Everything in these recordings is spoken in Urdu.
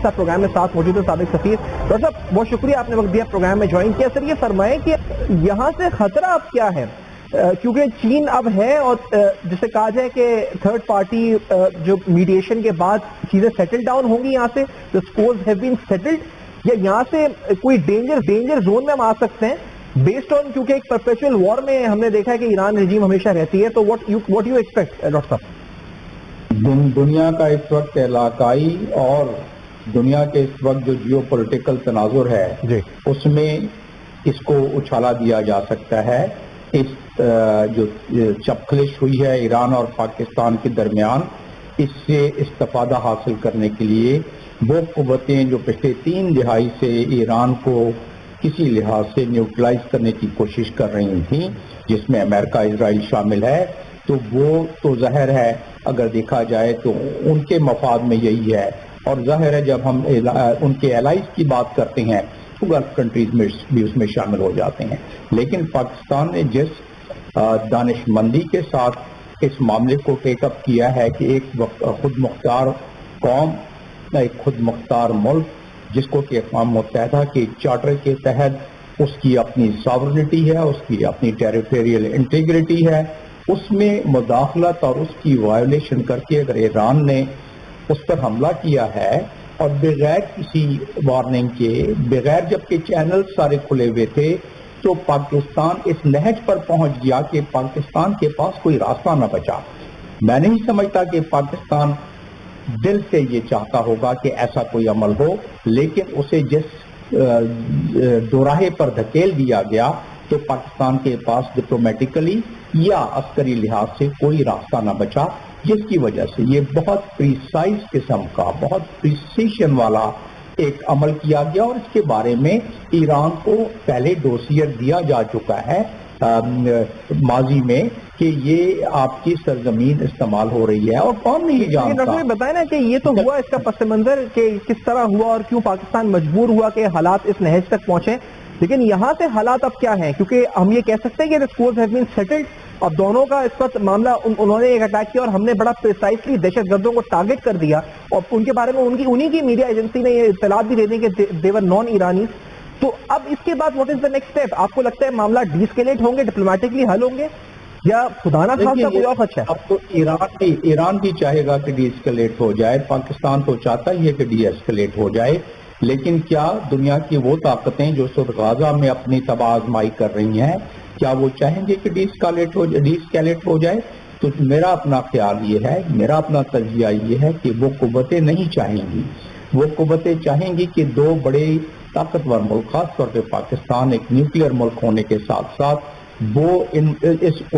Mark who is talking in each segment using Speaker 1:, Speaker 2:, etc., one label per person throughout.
Speaker 1: پروگرام میں ساتھ موجود ہے سابق سفیر ڈاکٹر صاحب، بہت شکریہ آپ نے وقت دیا پروگرام میں جوائن کیا. سر یہ فرمائیں کہ یہاں سے خطرہ اب کیا ہے، کیونکہ چین اب ہے اور جسے کہا جائے کہ تھرڈ پارٹی جو میڈیشن کے بعد چیزیں سیٹل ڈاؤن ہوں گی یہاں سے، the scores have been settled، یا یہاں سے کوئی ڈینجر زون میں ہم آ سکتے ہیں بیسڈ آن، کیونکہ ایک پرپیچوئل وار میں ہم نے دیکھا ہے کہ ایران رجیم ہمیشہ رہتی ہے. تو what you expect ڈاکٹر صاحب؟
Speaker 2: دنیا کا اس وقت علاقائی اور دنیا کے اس وقت جو جیو پولیٹیکل تناظر ہے اس میں اس کو اچھالا دیا جا سکتا ہے. اس جو چپخلش ہوئی ہے ایران اور پاکستان کے درمیان، اس سے استفادہ حاصل کرنے کے لیے وہ قوتیں جو پچھلے 3 دہائی سے ایران کو کسی لحاظ سے نیوٹرلائز کرنے کی کوشش کر رہی تھیں، جس میں امریکہ اسرائیل شامل ہے، تو وہ تو ظاہر ہے اگر دیکھا جائے تو ان کے مفاد میں یہی ہے. اور ظاہر ہے جب ہم ان کے الائز کی بات کرتے ہیں تو گلف کنٹریز میں بھی اس میں شامل ہو جاتے ہیں. لیکن پاکستان نے جس دانش مندی کے ساتھ اس معاملے کو ٹیک اپ کیا ہے کہ ایک خود مختار قوم، ایک خود مختار ملک جس کو کہ اقوام متحدہ کے چارٹر کے تحت اس کی اپنی ساورنٹی ہے، اس کی اپنی ٹیریٹوریل انٹیگریٹی ہے، اس میں مداخلت اور اس کی وائلیشن کر کے اگر ایران نے اس پر حملہ کیا ہے اور بغیر کسی وارننگ کے، بغیر جبکہ چینل سارے کھلے ہوئے تھے، تو پاکستان اس نہج پر پہنچ گیا کہ پاکستان کے پاس کوئی راستہ نہ بچا. میں نہیں سمجھتا کہ پاکستان دل سے یہ چاہتا ہوگا کہ ایسا کوئی عمل ہو، لیکن اسے جس دوراہے پر دھکیل دیا گیا تو پاکستان کے پاس ڈپلومیٹیکلی یا عسکری لحاظ سے کوئی راستہ نہ بچا، جس کی وجہ سے یہ بہت پریسائز قسم کا، بہت پریسیشن والا ایک عمل کیا گیا. اور اس کے بارے میں ایران کو پہلے ڈوسیئر دیا جا چکا ہے ماضی میں کہ یہ آپ کی سرزمین استعمال ہو رہی ہے، اور کون نہیں جانتا.
Speaker 1: بتائیں نا کہ یہ تو ہوا، اس کا پس منظر کہ کس طرح ہوا اور کیوں پاکستان مجبور ہوا کہ حالات اس نہج تک پہنچے. لیکن یہاں سے حالات اب کیا ہیں، کیونکہ ہم یہ کہہ سکتے ہیں کہ the scores have been settled. اب دونوں کا اس وقت معاملہ، انہوں نے ایک اٹیک کیا اور ہم نے بڑا پریسائزلی دہشت گردوں کو ٹارگٹ کر دیا، اور ان کے بارے میں انہی کی میڈیا ایجنسی نے یہ اطلاعات بھی دے دی کہ they were non-Iranis. تو اب اس کے بعد what is the next step؟ آپ کو لگتا ہے معاملہ ڈی اسکیلیٹ ہوں گے، ڈپلومیٹکلی حل ہوں گے، یا خدا نہ خواستہ کوئی اور خدشہ ہے؟
Speaker 2: اب تو ایران بھی چاہے گا کہ ڈی اسکیلیٹ ہو جائے، پاکستان تو چاہتا ہی ہے کہ ڈی اسکیلیٹ ہو جائے. لیکن کیا دنیا کی وہ طاقتیں جو غزہ میں اپنی تباہ آزمائی کر رہی ہیں، کیا وہ چاہیں گے کہ ڈی اسکیلیٹ ہو جائے؟ تو میرا اپنا خیال یہ ہے، میرا اپنا تجزیہ یہ ہے کہ وہ قوتیں نہیں چاہیں گی. وہ قوتیں چاہیں گی کہ دو بڑے طاقتور ملک، خاص طور پہ پاکستان ایک نیوکلیئر ملک ہونے کے ساتھ ساتھ، وہ اس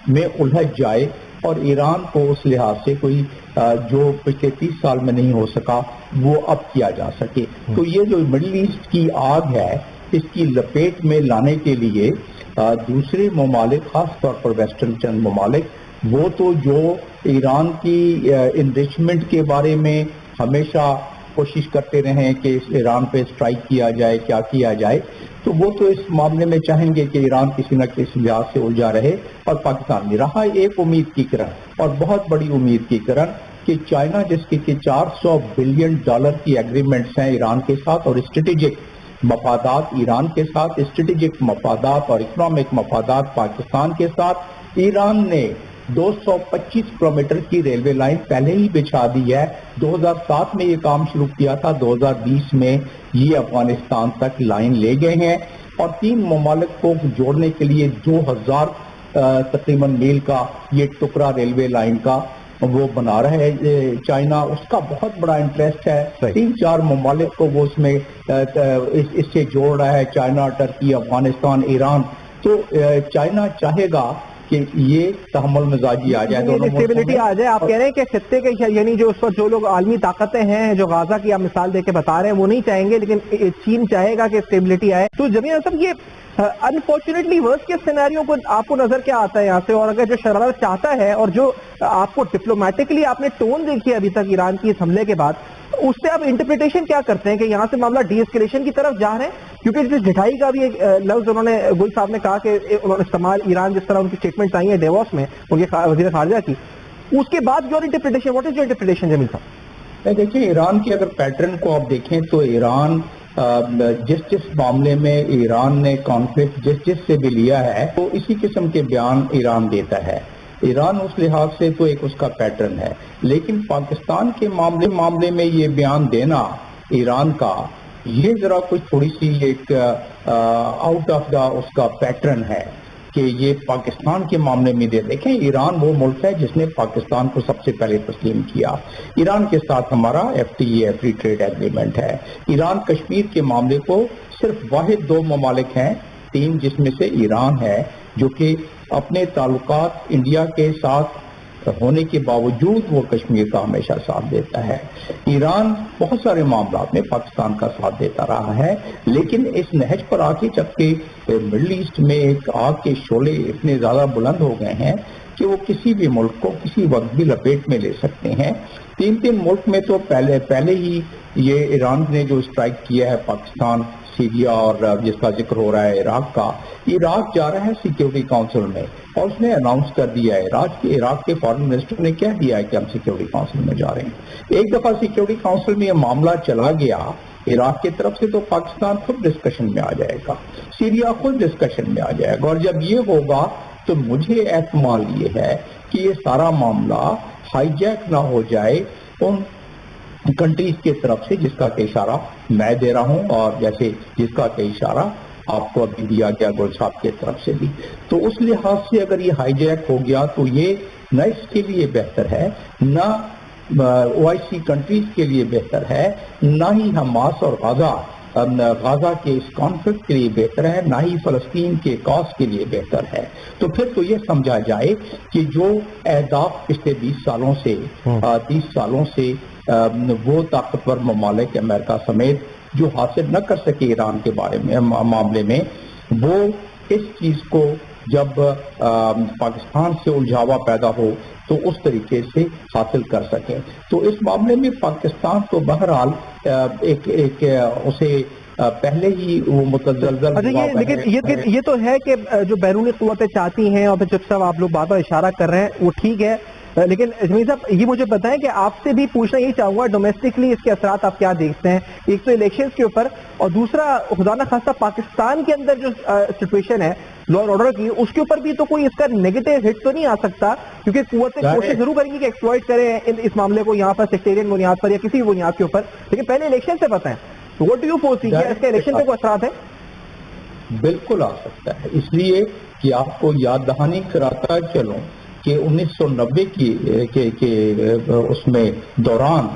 Speaker 2: میں الجھ جائے، اور ایران کو اس لحاظ سے کوئی جو پچھلے 30 سال میں نہیں ہو سکا وہ اب کیا جا سکے. تو یہ جو مڈل ایسٹ کی آگ ہے، اس کی لپیٹ میں لانے کے لیے دوسرے ممالک، خاص طور پر ویسٹرن چند ممالک، وہ تو جو ایران کی انریچمنٹ کے بارے میں ہمیشہ کوشش کرتے رہیں کہ اس ایران پہ اسٹرائک کیا جائے، کیا کیا جائے، تو وہ تو اس معاملے میں چاہیں گے کہ ایران کسی نہ کسی لحاظ سے الجھا رہے. اور پاکستان میں رہا ایک امید کی کرن، اور بہت بڑی امید کی کرن، کہ چائنا جس کے $400 بلین کی ایگریمنٹس ہیں ایران کے ساتھ، اور اسٹریٹجک مفادات ایران کے ساتھ، اسٹریٹجک مفادات اور اکنامک مفادات پاکستان کے ساتھ، ایران نے 225 کلومیٹر کی ریلوے لائن پہلے ہی بچھا دی ہے. 2007 میں یہ کام شروع کیا تھا، 2020 میں یہ افغانستان تک لائن لے گئے ہیں، اور 3 ممالک کو جوڑنے کے لیے 2000 تقریباً میل کا یہ ٹکڑا ریلوے لائن کا وہ بنا رہا ہے چائنا. اس کا بہت بڑا انٹرسٹ ہے، 3-4 ممالک کو وہ اس میں اس سے جوڑ رہا ہے، چائنا، ٹرکی، افغانستان، ایران. تو چائنا چاہے گا کہ یہ تحمل مزاجی آ جائے،
Speaker 1: اسٹیبلٹی آ جائے. آپ کہہ رہے ہیں کہ خطے کے یعنی جو اس وقت جو لوگ عالمی طاقتیں ہیں جو غزہ کی آپ مثال دے کے بتا رہے ہیں وہ نہیں چاہیں گے، لیکن چین چاہے گا کہ اسٹیبلٹی آئے. تو جمیل صاحب، یہ انفارچونیٹلی ورسٹ کے سینیریو کو آپ کو نظر کیا آتا ہے یہاں سے؟ اور اگر جو شرارت چاہتا ہے اور جو آپ کو ڈپلومیٹکلی آپ نے ٹون دیکھی ہے ابھی تک ایران کی اس حملے کے بعد، اس سے آپ انٹرپریٹیشن کیا کرتے ہیں کہ یہاں سے معاملہ ڈی اسکیلیشن کی طرف جا رہے ہیں؟ کیونکہ جس ڈھٹائی کا بھی ایک لفظ انہوں نے گل صاحب نے کہا کہ انہوں نے استعمال ایران جس طرح ان کی سٹیٹمنٹس آئی ہیں ڈیووس میں ان کے وزیر خارجہ کی، اس کے بعد your interpretation, what is your interpretation Jamil Sahib?
Speaker 2: دیکھیں ایران کے اگر پیٹرن کو آپ دیکھیں تو ایران جس معاملے میں ایران نے کانفلکٹ جس سے بھی لیا ہے تو اسی قسم کے بیان ایران دیتا ہے. ایران اس لحاظ سے تو ایک اس کا پیٹرن ہے، لیکن پاکستان کے معاملے میں یہ بیان دینا ایران کا، یہ ذرا کچھ تھوڑی سی ایک آؤٹ آف دا اس کا پیٹرن ہے کہ یہ پاکستان کے معاملے میں دیکھیں ایران وہ ملک ہے جس نے پاکستان کو سب سے پہلے تسلیم کیا. ایران کے ساتھ ہمارا FTA فری ٹریڈ ایگریمنٹ ہے. ایران کشمیر کے معاملے کو صرف واحد 2 ممالک ہیں 3 جس میں سے ایران ہے جو کہ اپنے تعلقات انڈیا کے ساتھ ہونے کے باوجود وہ کشمیر کا ہمیشہ ساتھ دیتا ہے. ایران بہت سارے معاملات میں پاکستان کا ساتھ دیتا رہا ہے، لیکن اس نہج پر آ کے جب کہ مڈل ایسٹ میں ایک آگ کے شعلے اتنے زیادہ بلند ہو گئے ہیں کہ وہ کسی بھی ملک کو کسی وقت بھی لپیٹ میں لے سکتے ہیں. 3 ملک میں تو پہلے ہی یہ ایران نے جو اسٹرائک کیا ہے پاکستان، سیریا اور جس کا ذکر ہو رہا ہے عراق کا، عراق جا رہا ہے سیکیورٹی کاؤنسل میں اور اس نے اناؤنس کر دیا ہے، عراق کے فارن منسٹر نے کہہ دیا ہے کہ ہم سیکیورٹی کاؤنسل میں جا رہے ہیں. ایک دفعہ سیکیورٹی کاؤنسل میں یہ معاملہ چلا گیا عراق کی طرف سے تو پاکستان خود ڈسکشن میں آ جائے گا، سیریا خود ڈسکشن میں آ جائے گا، اور جب یہ ہوگا تو مجھے احتمال یہ ہے کہ یہ سارا معاملہ ہائی جیک نہ ہو جائے ان کنٹریز کی طرف سے جس کا کہ اشارہ میں دے رہا ہوں اور جیسے جس کا کہ اشارہ آپ کو ابھی دیا گیا گل صاحب کی طرف سے بھی. تو اس لحاظ سے اگر یہ ہائی جیک ہو گیا تو یہ نہ اس کے لیے بہتر ہے، نہ OIC کنٹریز کے لیے بہتر ہے، نہ ہی حماس اور غازہ کے اس کانفلکٹ کے لیے بہتر ہے، نہ ہی فلسطین کے کاز کے لیے بہتر ہے. تو پھر تو یہ سمجھا جائے کہ جو اہداف پچھلے 20 سالوں سے 30 سالوں سے وہ طاقتور ممالک امریکہ سمیت جو حاصل نہ کر سکے ایران کے بارے میں معاملے میں، وہ اس چیز کو جب پاکستان سے الجھاوا پیدا ہو تو اس طریقے سے حاصل کر سکیں. تو اس معاملے میں پاکستان تو بہرحال ایک اسے پہلے ہی وہ متزلزل.
Speaker 1: لیکن یہ تو ہے کہ جو بیرونی قوتیں چاہتی ہیں اور پھر جب صاحب آپ لوگ بار بار اشارہ کر رہے ہیں وہ ٹھیک ہے، لیکن جمیل صاحب یہ مجھے بتائیں کہ آپ سے بھی پوچھنا یہی چاہوں گا ڈومیسٹکلی اس کے اثرات آپ کیا دیکھتے ہیں، ایک تو الیکشنز کے اوپر اور دوسرا خدا نہ خواستہ پاکستان کے اندر جو سچویشن ہے لا اینڈ آرڈر کی، اس کے اوپر بھی تو کوئی اس کا نیگیٹو ہٹ تو نہیں آ سکتا، کیونکہ قوتیں کوشش ضرور کریں گی کہ ایکسپلائٹ کریں اس معاملے کو یہاں پر سیکٹیرین بنیاد پر یا کسی بھی بنیاد کے اوپر، لیکن پہلے الیکشن سے بتائیں واٹ ڈو یو فورسی کہ اس کے الیکشن پہ کوئی اثرات ہیں؟
Speaker 2: بالکل آ سکتا ہے، اس لیے کہ آپ کو یاد دہانی کراتا چلوں کہ 1990 کے اس میں دوران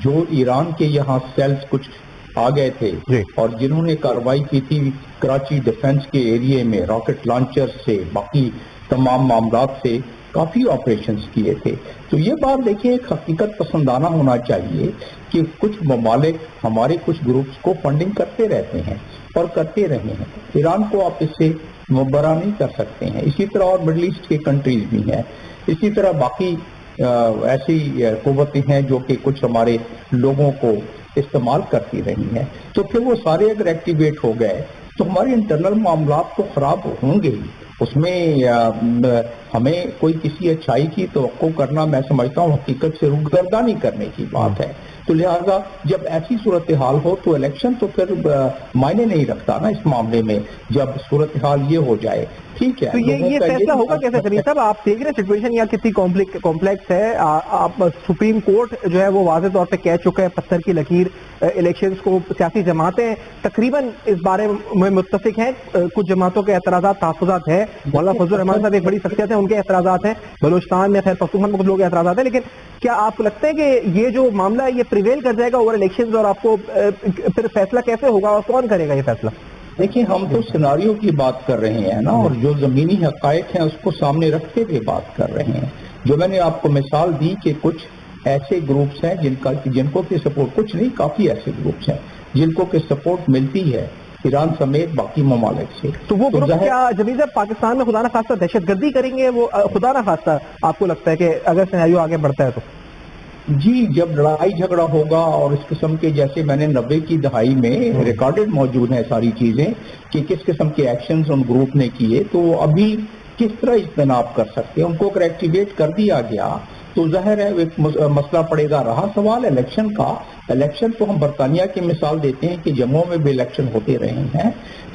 Speaker 2: جو ایران کے یہاں سیلز کچھ آ گئے تھے اور جنہوں نے کارروائی کی تھی کراچی ڈیفنس کے ایریے میں راکٹ لانچر سے باقی تمام معاملات سے کافی آپریشنز کیے تھے. تو یہ بات دیکھیں ایک حقیقت پسندانہ ہونا چاہیے کہ کچھ ممالک ہمارے کچھ گروپس کو فنڈنگ کرتے رہتے ہیں اور کرتے رہے ہیں. ایران کو آپ اس سے مبرا نہیں کر سکتے ہیں. اسی طرح اور مڈل ایسٹ کے کنٹریز بھی ہیں، اسی طرح باقی ایسی قوتیں ہیں جو کہ کچھ ہمارے لوگوں کو استعمال کرتی رہی ہیں. تو پھر وہ سارے اگر ایکٹیویٹ ہو گئے تو ہمارے انٹرنل معاملات تو خراب ہوں گے ہی. اس میں ہمیں کوئی کسی اچھائی کی توقع کرنا میں سمجھتا ہوں حقیقت سے روگردانی کرنے کی بات ہے. تو لہٰذا جب ایسی صورتحال ہو تو الیکشن تو پھر معنی نہیں رکھتا نا اس معاملے میں، جب صورتحال یہ ہو جائے ٹھیک ہے.
Speaker 1: تو یہ فیصلہ ہوگا کیسے جمیل صاحب؟ آپ دیکھ رہے ہیں سچویشن یہاں کتنی کمپلیکس ہے. آپ سپریم کورٹ جو ہے وہ واضح طور پہ کہہ چکا ہے پتھر کی لکیر الیکشنز کو. سیاسی جماعتیں تقریباً اس بارے میں متفق ہیں، کچھ جماعتوں کے اعتراضات تحفظات ہیں، مولانا فضل الرحمان صاحب ایک بڑی شخصیت ہے ان کے اعتراضات ہیں، بلوچستان میں خیر پختونخوا میں کچھ لوگ اعتراضات ہیں. لیکن کیا آپ کو لگتا ہے کہ یہ جو معاملہ ہے یہ پریویل کر جائے گا اوور الیکشنز اور آپ کو پھر فیصلہ کیسے ہوگا اور کون کرے گا یہ فیصلہ؟
Speaker 2: دیکھیں ہم تو سیناریو کی بات کر رہے ہیں نا، اور جو زمینی حقائق ہیں اس کو سامنے رکھتے ہوئے بات کر رہے ہیں. جو میں نے آپ کو مثال دی کہ کچھ ایسے گروپس ہیں جن کو کہ سپورٹ، کچھ نہیں کافی ایسے گروپس ہیں جن کو کہ سپورٹ ملتی ہے ایران سمیت باقی ممالک سے.
Speaker 1: تو وہ گروپ کیا جمیل صاحب پاکستان میں خدا نہ خواستہ دہشت گردی کریں گے؟ وہ خدا نہ خواستہ آپ کو لگتا ہے کہ اگر سیناریو آگے بڑھتا ہے تو؟
Speaker 2: جی جب لڑائی جھگڑا ہوگا اور اس قسم کے جیسے میں نے 90 کی دہائی میں ریکارڈڈ موجود ہیں ساری چیزیں کہ کس قسم کے ایکشنز ان گروپ نے کیے، تو ابھی کس طرح اجتناب کر سکتے ہیں. ان کو اگر ایکٹیویٹ کر دیا گیا تو ظاہر ہے ایک مسئلہ پڑے گا. رہا سوال الیکشن کا، الیکشن تو ہم برطانیہ کی مثال دیتے ہیں کہ جموں میں بھی الیکشن ہوتے رہے ہیں.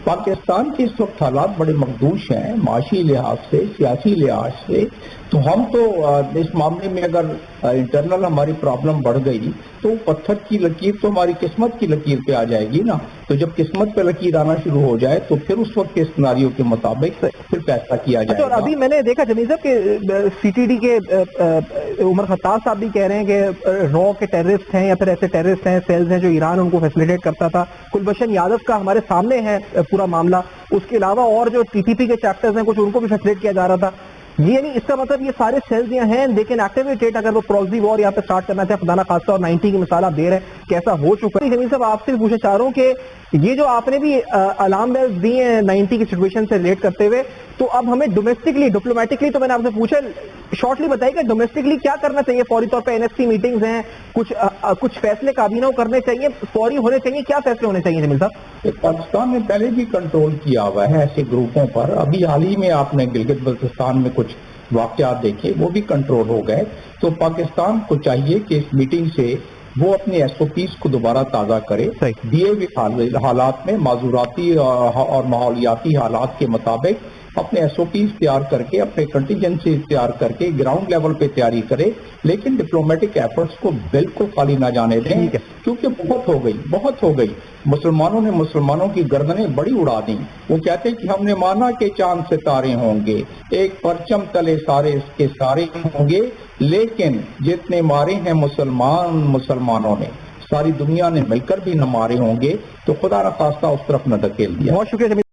Speaker 2: پاکستان کے اس وقت حالات بڑے مخدوش ہیں معاشی لحاظ سے، سیاسی لحاظ سے. تو ہم تو اس معاملے میں اگر انٹرنل ہماری پرابلم بڑھ گئی تو پتھر کی لکیر تو ہماری قسمت کی لکیر پہ آ جائے گی نا. تو جب قسمت پہ لکیر آنا شروع ہو جائے تو پھر اس وقت کے سیناریو کے مطابق پھر فیصلہ کیا جائے
Speaker 1: اور
Speaker 2: گا.
Speaker 1: ابھی میں نے دیکھا جمیل صاحب کہ سی ٹی ڈی کے عمر خطاب صاحب بھی کہہ رہے ہیں کہ رو کے ٹیررسٹ ہیں یا پھر ایسے ٹیررسٹ ہیں، سیلز ہیں جو ایران ان کو فیسیلیٹیٹ کرتا تھا. کلبھشن یادو کا ہمارے سامنے ہے پورا معاملہ. اس کے علاوہ اور جو ٹی ٹی پی کے چیپٹرز ہیں کچھ ان کو بھی فیسیلیٹ کیا جا رہا تھا. یعنی اس کا مطلب یہ سارے سیلز یہاں ہیں لیکن ایکٹیویٹیٹ اگر وہ پروکسی وار یہاں پہ سٹارٹ کرنا چاہے، خدا نہ خاصہ، اور 90 کی مثال آپ دے رہے ہیں کیسا ہو چکا ہے. جمیل صاحب آپ سے بھی پوچھنا چاہ رہا ہوں کہ یہ جو آپ نے بھی الارم بیلز دی ہیں 90 کی سچویشن سے ریلیٹ کرتے ہوئے، تو اب ہمیں ڈومیسٹکلی ڈپلومیٹکلی تو میں نے آپ سے پوچھا شارٹلی بتائیے کہ ڈومیسٹکلی کیا کرنا چاہیے. فوری طور پہ NSC میٹنگز ہیں، کچھ فیصلے کابینہ کو کرنے چاہیے، فوری ہونے چاہیے. کیا فیصلے ہونے چاہیے جمیل صاحب؟
Speaker 2: پاکستان نے پہلے بھی کنٹرول کیا ہوا ہے ایسے گروپوں پر. ابھی حال ہی میں آپ نے گلگت بلتستان میں کچھ واقعات دیکھے، وہ بھی کنٹرول ہو گئے. تو پاکستان کو چاہیے کہ اس میٹنگ سے وہ اپنے SOPs کو دوبارہ تازہ کرے، دیے ہوئے حالات میں معذوراتی اور ماحولیاتی حالات کے مطابق اپنے SOPs تیار کر کے، اپنے کنٹینجنسی تیار کر کے گراؤنڈ لیول پہ تیاری کرے. لیکن ڈپلومیٹک ایفرٹس کو بالکل خالی نہ جانے دیں، کیونکہ بہت ہو گئی. مسلمانوں نے مسلمانوں کی گردنیں بڑی اڑا دیں. وہ کہتے ہیں کہ ہم نے مانا کہ چاند ستارے ہوں گے، ایک پرچم تلے سارے اس کے سارے ہوں گے، لیکن جتنے مارے ہیں مسلمانوں نے ساری دنیا نے مل کر بھی نہ مارے ہوں گے. تو خدا نخواستہ اس طرف نہ دھکیل دیا.
Speaker 1: بہت شکریہ.